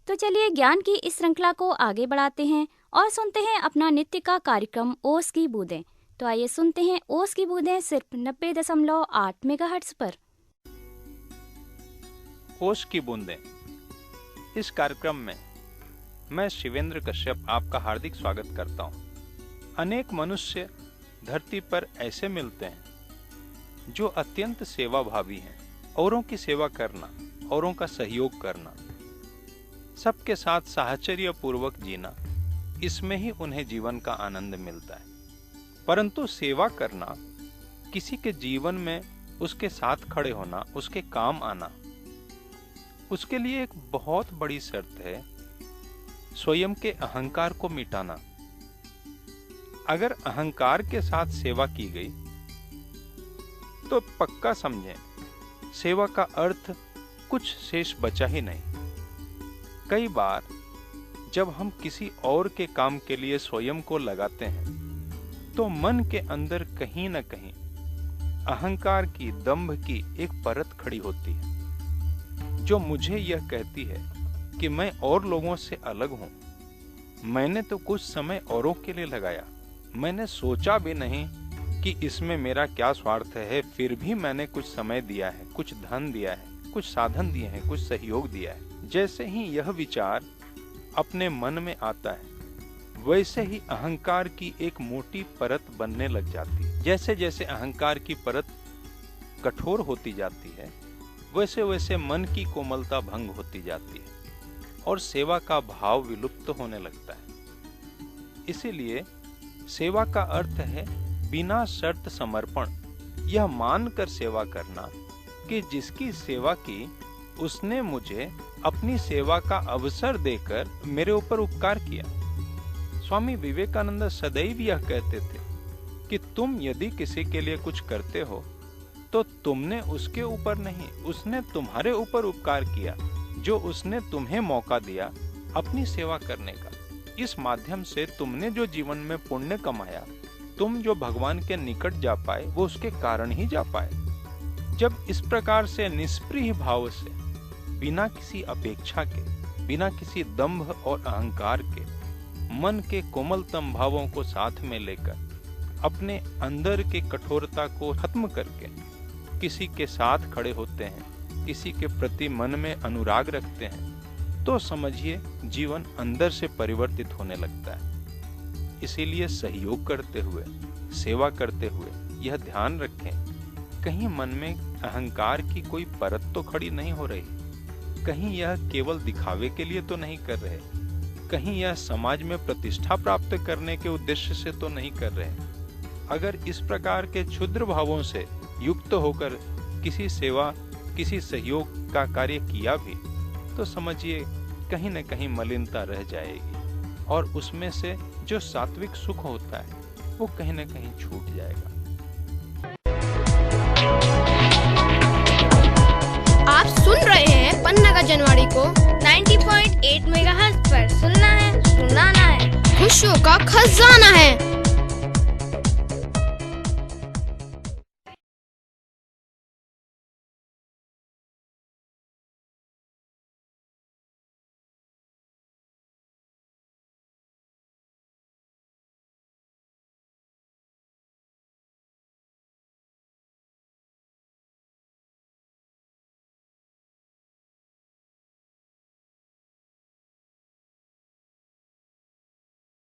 तो चलिए ज्ञान की इस श्रृंखला को आगे बढ़ाते हैं और सुनते हैं अपना नित्य का कार्यक्रम ओस की बूंदें। तो आइए सुनते हैं ओस की बूंदें सिर्फ 90.8 मेगाहर्ट्ज पर। ओस की बूंदें, इस कार्यक्रम में मैं शिवेंद्र कश्यप आपका हार्दिक स्वागत करता हूं। अनेक मनुष्य धरती पर ऐसे मिलते हैं जो अत्यंत सेवाभावी हैं। औरों की सेवा करना, औरों का सहयोग करना, सबके साथ साहचर्य पूर्वक जीना, इसमें ही उन्हें जीवन का आनंद मिलता है। परंतु सेवा करना, किसी के जीवन में उसके साथ खड़े होना, उसके काम आना, उसके लिए एक बहुत बड़ी शर्त है स्वयं के अहंकार को मिटाना। अगर अहंकार के साथ सेवा की गई तो पक्का समझें, सेवा का अर्थ कुछ शेष बचा ही नहीं। कई बार जब हम किसी और के काम के लिए स्वयं को लगाते हैं तो मन के अंदर कहीं न कहीं अहंकार की, दंभ की एक परत खड़ी होती है जो मुझे यह कहती है कि मैं और लोगों से अलग हूं। मैंने तो कुछ समय औरों के लिए लगाया, मैंने सोचा भी नहीं कि इसमें मेरा क्या स्वार्थ है, फिर भी मैंने कुछ समय दिया है, कुछ धन दिया है, कुछ साधन दिए हैं, कुछ सहयोग दिया है। जैसे ही यह विचार अपने मन में आता है, वैसे ही अहंकार की एक मोटी परत बनने लग जाती है। जैसे जैसे अहंकार की परत कठोर होती जाती है, वैसे वैसे मन की कोमलता भंग होती जाती है और सेवा का भाव विलुप्त होने लगता है। इसीलिए सेवा का अर्थ है बिना शर्त समर्पण, यह मानकर सेवा करना कि जिसकी सेवा की उसने मुझे अपनी सेवा का अवसर देकर मेरे ऊपर उपकार किया। स्वामी विवेकानंद सदैव यह कहते थे कि तुम यदि किसी के लिए कुछ करते हो तो तुमने उसके ऊपर नहीं, उसने तुम्हारे ऊपर उपकार किया, जो उसने तुम्हें मौका दिया अपनी सेवा करने का। इस माध्यम से तुमने जो जीवन में पुण्य कमाया, तुम जो भगवान के निकट जा पाए, वो उसके कारण ही जा पाए। जब इस प्रकार से निष्प्रिय भाव से, बिना किसी अपेक्षा के, बिना किसी दंभ और अहंकार के, मन के कोमलतम भावों को साथ में लेकर, अपने अंदर की कठोरता को खत्म करके किसी के साथ खड़े होते हैं, किसी के प्रति मन में अनुराग रखते हैं, तो समझिए जीवन अंदर से परिवर्तित होने लगता है। इसीलिए सहयोग करते हुए, सेवा करते हुए यह ध्यान रखें, कहीं मन में अहंकार की कोई परत तो खड़ी नहीं हो रही, कहीं यह केवल दिखावे के लिए तो नहीं कर रहे, कहीं यह समाज में प्रतिष्ठा प्राप्त करने के उद्देश्य से तो नहीं कर रहे। अगर इस प्रकार के क्षुद्र भावों से युक्त होकर किसी सेवा, किसी सहयोग का कार्य किया भी, तो समझिए कहीं न कहीं मलिनता रह जाएगी और उसमें से जो सात्विक सुख होता है वो कहीं न कहीं छूट जाएगा। आप सुन रहे हैं पन्ना का जनवाड़ी को 90.8 मेगाहर्ट्ज पर। सुनना है, सुनाना है, खुशियों का खजाना है।